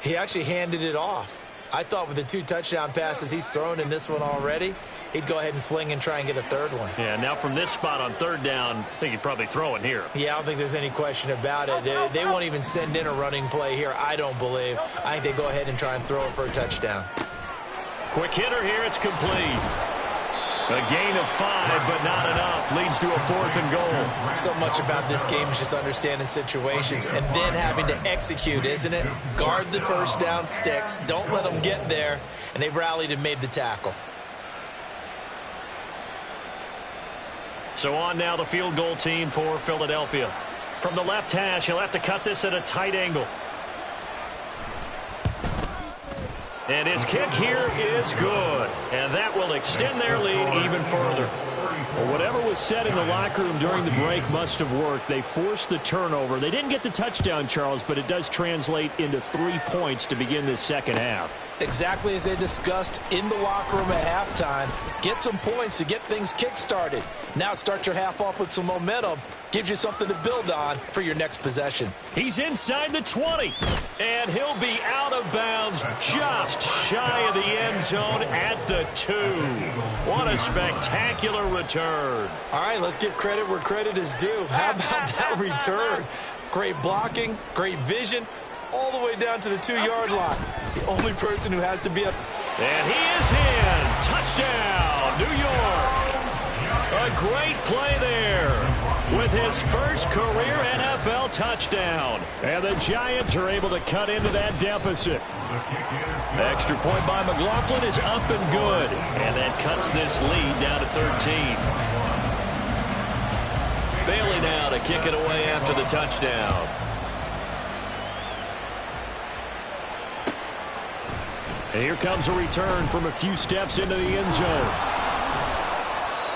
he actually handed it off. I thought with the 2 touchdown passes he's thrown in this one already, he'd go ahead and fling and try and get a 3rd one. Yeah, now from this spot on 3rd down, I think he'd probably throw it here. Yeah, I don't think there's any question about it. They won't even send in a running play here, I don't believe. I think they go ahead and try and throw it for a touchdown. Quick hitter here, it's complete. A gain of 5, but not enough. Leads to a 4th and goal. So much about this game is just understanding situations and then having to execute, isn't it? Guard the 1st down sticks. Don't let them get there. And they rallied and made the tackle. So on now the field goal team for Philadelphia. From the left hash, he'll have to cut this at a tight angle. And his kick here is good. And that will extend their lead even further. Well, whatever was said in the locker room during the break must have worked. They forced the turnover. They didn't get the touchdown, Charles, but it does translate into 3 points to begin this 2nd half. Exactly as they discussed in the locker room at halftime. Get some points to get things kick-started. Now start your half off with some momentum. Gives you something to build on for your next possession. He's inside the 20, and he'll be out of bounds just shy of the end zone at the 2. What a spectacular return. All right, let's give credit where credit is due. How about that return? Great blocking, great vision, all the way down to the 2-yard line. The only person who has to be And he is in. Touchdown, New York. A great play there with his first career NFL touchdown. And the Giants are able to cut into that deficit. Extra point by McLaughlin is up and good. And that cuts this lead down to 13. Bailey now to kick it away after the touchdown. And here comes a return from a few steps into the end zone.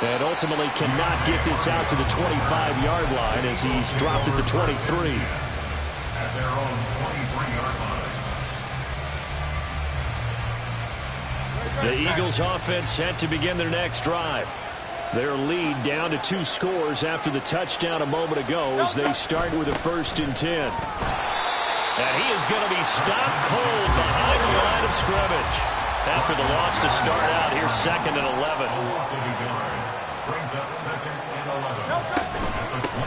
And ultimately cannot get this out to the 25-yard line as he's dropped at the 23. At their own 23-yard line. The Eagles offense set to begin their next drive. Their lead down to 2 scores after the touchdown a moment ago as they start with a 1st and 10. And he is going to be stopped cold behind the line of scrimmage. After the loss to start out, here's 2nd and 11.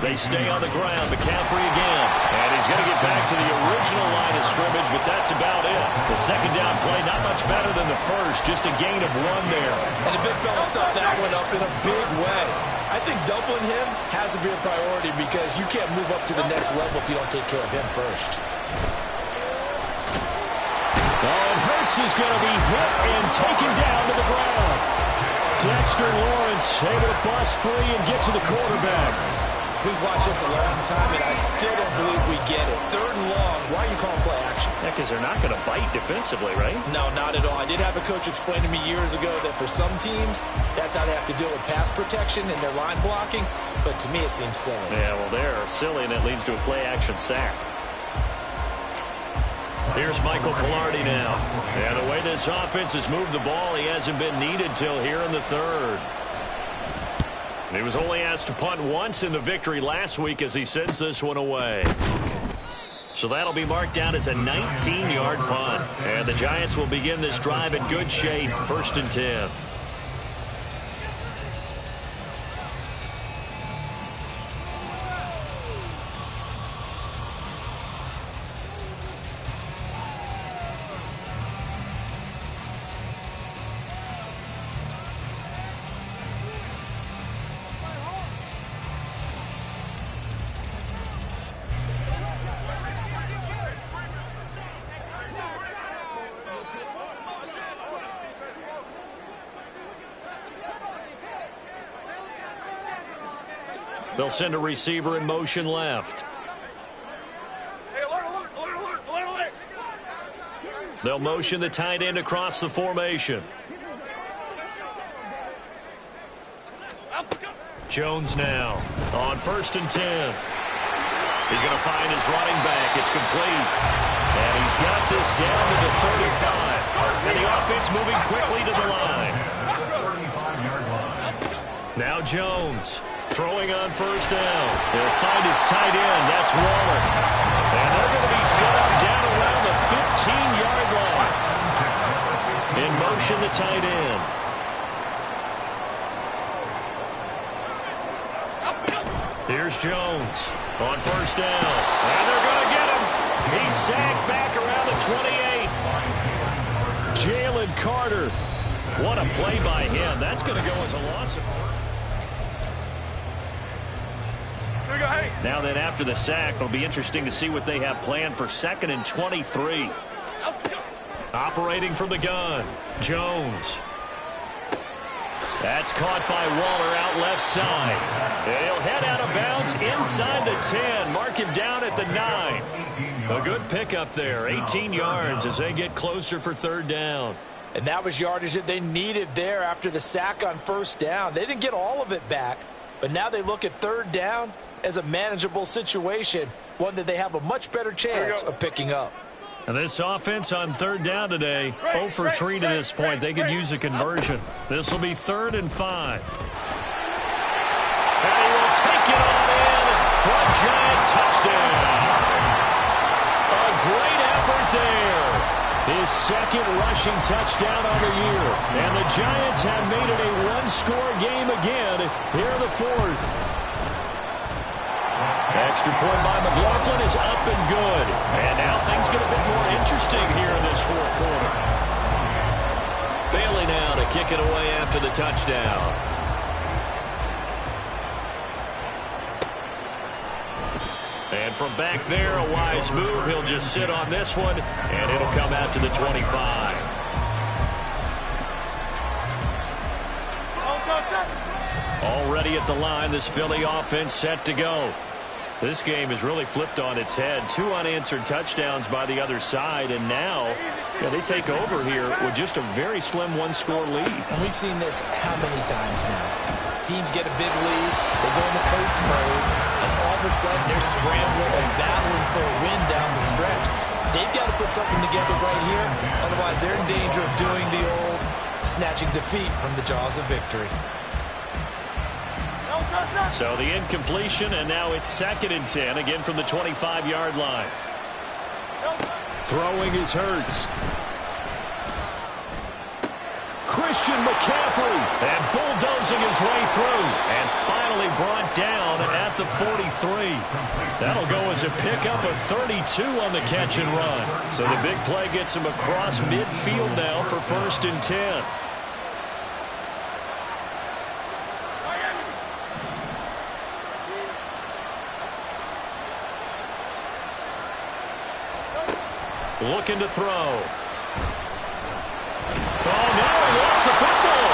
They stay on the ground. McCaffrey again. And he's going to get back to the original line of scrimmage, but that's about it. The 2nd down play, not much better than the first. Just a gain of 1 there. And the big fella stuffed that one up in a big way. I think doubling him has to be a priority because you can't move up to the next level if you don't take care of him first. And Hurts is going to be hit and taken down to the ground. Dexter Lawrence able to bust free and get to the quarterback. We've watched this a long time, and I still don't believe we get it. 3rd and long. Why are you calling play action? Yeah, because they're not going to bite defensively, right? No, not at all. I did have a coach explain to me years ago that for some teams, that's how they have to deal with pass protection and their line blocking. But to me, it seems silly. Yeah, well, they're silly, and it leads to a play action sack. Here's Michael Pilardi now. And the way this offense has moved the ball, he hasn't been needed till here in the 3rd. He was only asked to punt once in the victory last week as he sends this one away. So that'll be marked down as a 19-yard punt. And the Giants will begin this drive in good shape, 1st and 10. They'll send a receiver in motion left. They'll motion the tight end across the formation. Jones now on 1st and 10. He's going to find his running back. It's complete. And he's got this down to the 35. And the offense moving quickly to the line. Now Jones throwing on 1st down. They'll find his tight end. That's Waller. And they're going to be set up down around the 15-yard line. In motion, the tight end. Here's Jones on 1st down. And they're going to get him. He's sacked back around the 28. Jalen Carter. What a play by him. That's going to go as a loss of 3. Now then, after the sack, it'll be interesting to see what they have planned for 2nd and 23. Operating from the gun, Jones. That's caught by Waller out left side. And he'll head out of bounds inside the 10. Mark him down at the 9. A good pickup there, 18 yards as they get closer for 3rd down. And that was yardage that they needed there after the sack on 1st down. They didn't get all of it back, but now they look at 3rd down as a manageable situation, one that they have a much better chance of picking up. And this offense on 3rd down today, 0 for 3 to this point. They could use a conversion. This will be 3rd and 5. And he will take it on in for a Giant touchdown. A great effort there. His 2nd rushing touchdown on the year. And the Giants have made it a 1-score game again here in the 4th. Extra point by McLaughlin is up and good. And now things get a bit more interesting here in this 4th quarter. kick it away after the touchdown. And from back there, a wise move. He'll just sit on this one, and it'll come out to the 25. Already at the line, this Philly offense set to go. This game has really flipped on its head. 2 unanswered touchdowns by the other side, and now they take over here with just a very slim one-score lead. And we've seen this how many times now? Teams get a big lead, they go into coast mode, and all of a sudden they're scrambling and battling for a win down the stretch. They've got to put something together right here, otherwise they're in danger of doing the old snatching defeat from the jaws of victory. So the incompletion, and now it's 2nd and 10, again from the 25-yard line. Throwing is Hurts. Christian McCaffrey, and bulldozing his way through, and finally brought down at the 43. That'll go as a pickup of 32 on the catch and run. So the big play gets him across midfield now for 1st and 10. Looking to throw. Oh, no, he lost the football.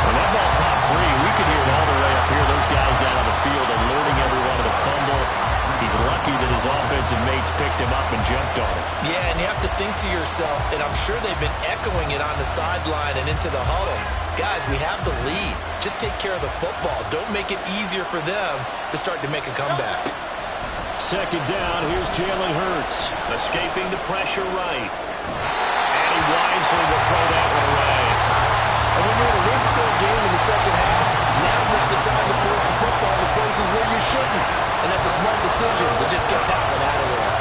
When that ball popped free, we could hear it all the way up here. Those guys down on the field alerting everyone to the fumble. He's lucky that his offensive mates picked him up and jumped on him. Yeah, and you have to think to yourself, and I'm sure they've been echoing it on the sideline and into the huddle. Guys, we have the lead. Just take care of the football. Don't make it easier for them to start to make a comeback. 2nd down, here's Jalen Hurts. Escaping the pressure right. And he wisely will throw that one away. And when you're in a one-score game in the second half, now's not the time to force the football to places where you shouldn't. And that's a smart decision to just get that one out of there.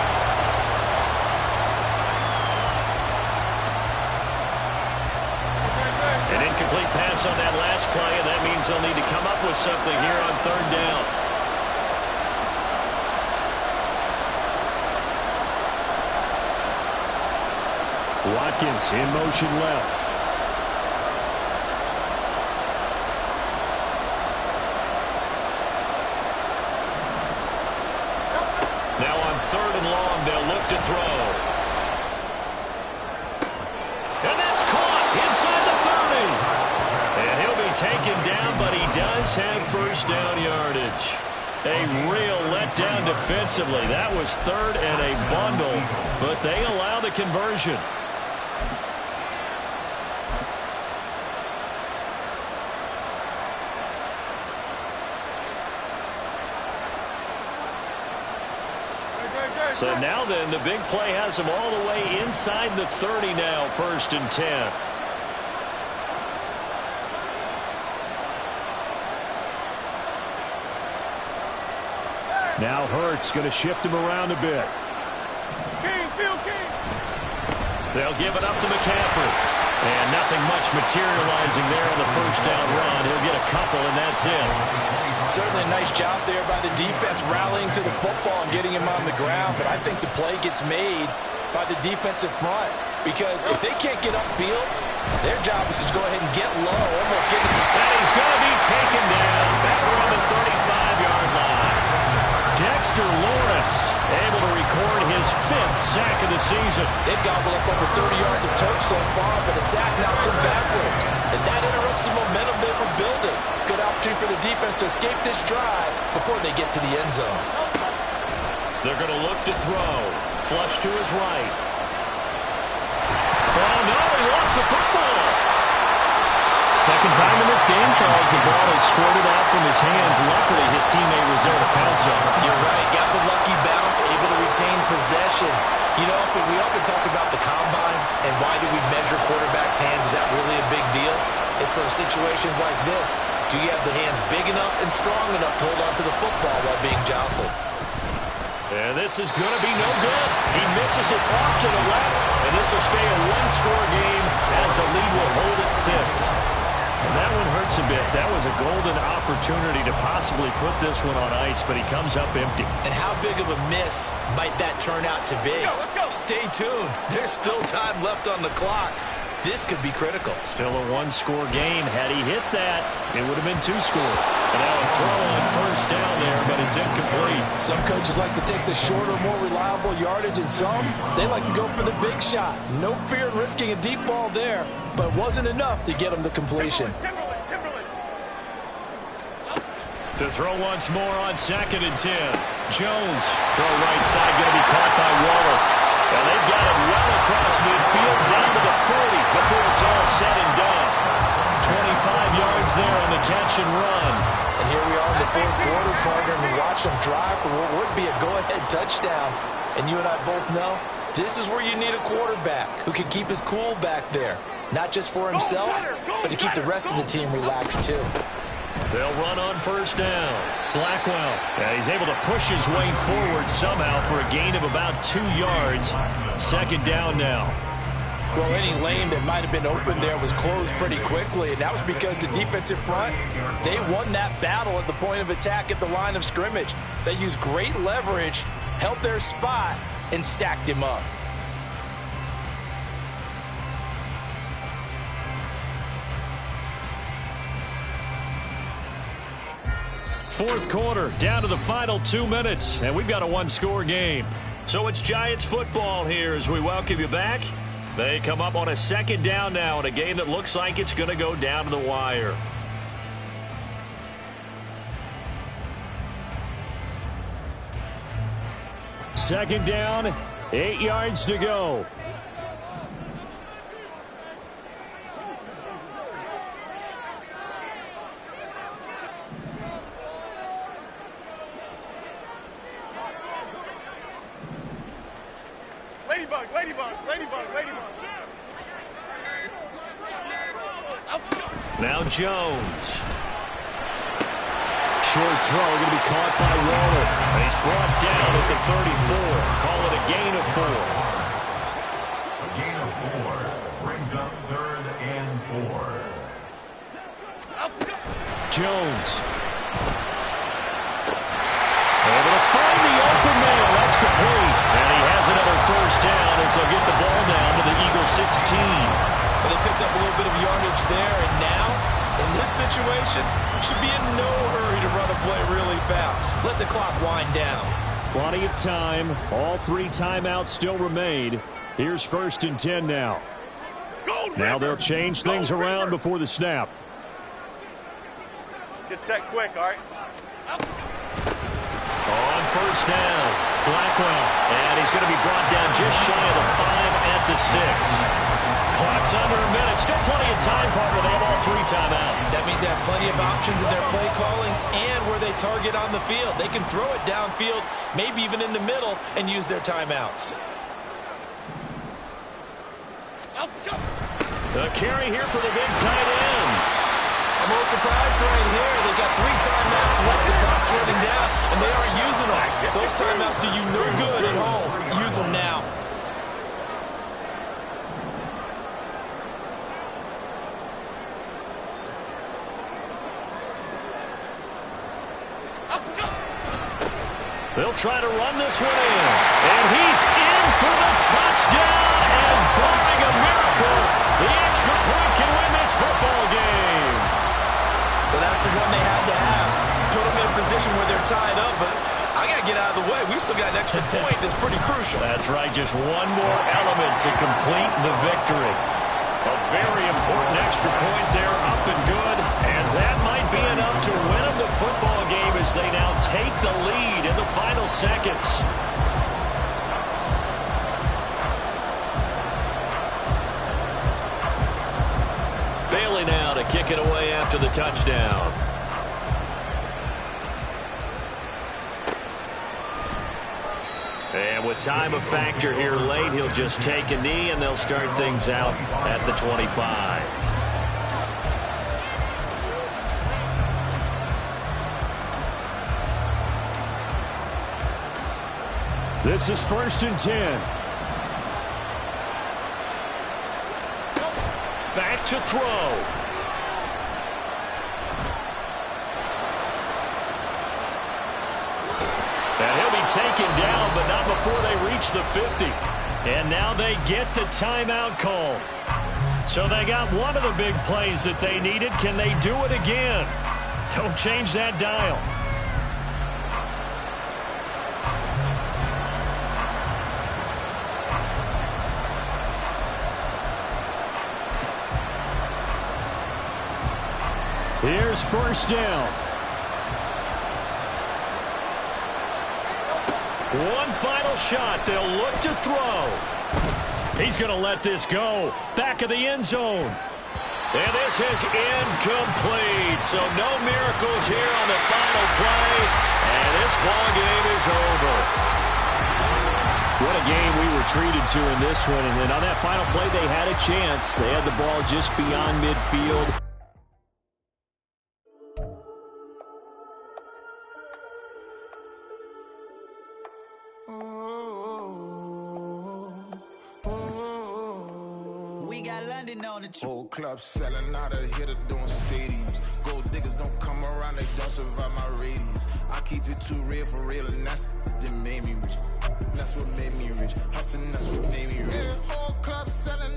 An incomplete pass on that last play, and that means they'll need to come up with something here on 3rd down. Watkins in motion left. Now on 3rd and long, they'll look to throw. And that's caught inside the 30. And he'll be taken down, but he does have 1st down yardage. A real letdown defensively. That was 3rd and a bundle, but they allow the conversion. So now then, the big play has him all the way inside the 30 now, 1st and 10. Now Hurts going to shift him around a bit. They'll give it up to McCaffrey. And nothing much materializing there on the 1st down run. He'll get a couple, and that's it. Certainly a nice job there by the defense rallying to the football and getting him on the ground. But I think the play gets made by the defensive front. Because if they can't get upfield, their job is to go ahead and get low, almost get it. And he's going to be taken down back on the 35-yard line. Dexter Lawrence able to record his 5th sack of the season. They've gobbled up over 30 yards of turf so far, but a sack knocks them backwards. And that interrupts the momentum they were building. Good opportunity for the defense to escape this drive before they get to the end zone. They're going to look to throw. Flush to his right. Oh, no, he lost the football. Second time in this game, Charles, the ball has squirted out from his hands. Luckily, his teammate was there to pounce on it. You're right. Got the lucky bounce, able to retain possession. You know, we often talk about the combine and why do we measure quarterbacks' hands. Is that really a big deal? It's for situations like this. Do you have the hands big enough and strong enough to hold on to the football while being jostled? And this is going to be no good. He misses it off to the left, and this will stay a one-score game as the lead will hold at 6. That one hurts a bit. That was a golden opportunity to possibly put this one on ice, but he comes up empty. And how big of a miss might that turn out to be? Let's go. Stay tuned. There's still time left on the clock. This could be critical. Still a one-score game. Had he hit that, it would have been 2 scores. And now a throw on first down there, but it's incomplete. Some coaches like to take the shorter, more reliable yardage, and some, they like to go for the big shot. No fear in risking a deep ball there, but wasn't enough to get him to completion. Timberland. To throw once more on 2nd and 10. Jones, throw right side, going to be caught by Waller. And they've got it well across midfield, down to the 40 before it's all said and done. 25 yards there on the catch and run. And here we are in the 4th quarter, partner, and we watch them drive for what would be a go-ahead touchdown. And you and I both know this is where you need a quarterback who can keep his cool back there. Not just for himself, but to keep the rest of the team relaxed too. They'll run on first down. Blackwell, he's able to push his way forward somehow for a gain of about 2 yards. 2nd down now. Well, any lane that might have been open there was closed pretty quickly, and that was because the defensive front, they won that battle at the point of attack at the line of scrimmage. They used great leverage, held their spot, and stacked him up. Fourth quarter, down to the final 2 minutes, and we've got a one-score game. So it's Giants football here as we welcome you back. They come up on a 2nd down now in a game that looks like it's going to go down to the wire. Second down, 8 yards to go. Ladybug. Now Jones. Short throw going to be caught by Waller. And he's brought down at the 34. Call it a gain of 4. A gain of 4 brings up 3rd and 4. Jones. Able to find the open man. That's complete. And he has another first down as they'll get the ball down to the Eagle 16. Well, they picked up a little bit of yardage there, and now, in this situation, should be in no hurry to run a play really fast. Let the clock wind down. Plenty of time. All 3 timeouts still remain. Here's 1st and 10 now. Now they'll change things around before the snap. Get set quick, all right? On first down, Blackwell. And he's going to be brought down just shy of the 5 at the 6. Clock's under a minute. Still plenty of time, partner. They have all 3 timeouts. That means they have plenty of options in their play calling and where they target on the field. They can throw it downfield, maybe even in the middle, and use their timeouts. The carry here for the big tight end. I'm a little surprised right here. They've got 3 timeouts left. The clock's running down, and they aren't using them. Those timeouts do you no good at home. Use them now. They'll try to run this one in. And he's in for the touchdown. And barring a miracle, the extra point can win this football game. Well, that's the one they had to have. Put them in a position where they're tied up, but I got to get out of the way. We still got an extra point that's pretty crucial. That's right. Just one more element to complete the victory. A very important extra point there, up and good. And that might be enough to win them the football game as they now take the lead in the final seconds. Bailey now to kick it away after the touchdown. And with time a factor here late, he'll just take a knee and they'll start things out at the 25. This is 1st and 10. Back to throw. taken down, but not before they reach the 50. And now they get the timeout call. So they got one of the big plays that they needed. Can they do it again? Don't change that dial. Here's first down. One final shot. They'll look to throw. He's going to let this go. Back of the end zone. And this is incomplete. So no miracles here on the final play. And this ball game is over. What a game we were treated to in this one. And on that final play, they had a chance. They had the ball just beyond midfield. Whole club selling out of here to doing stadiums. Gold diggers don't come around, they don't survive my radius. I keep it too real for real, and that's that made me rich. That's what made me rich. Hustling, that's what made me rich. Yeah, whole club selling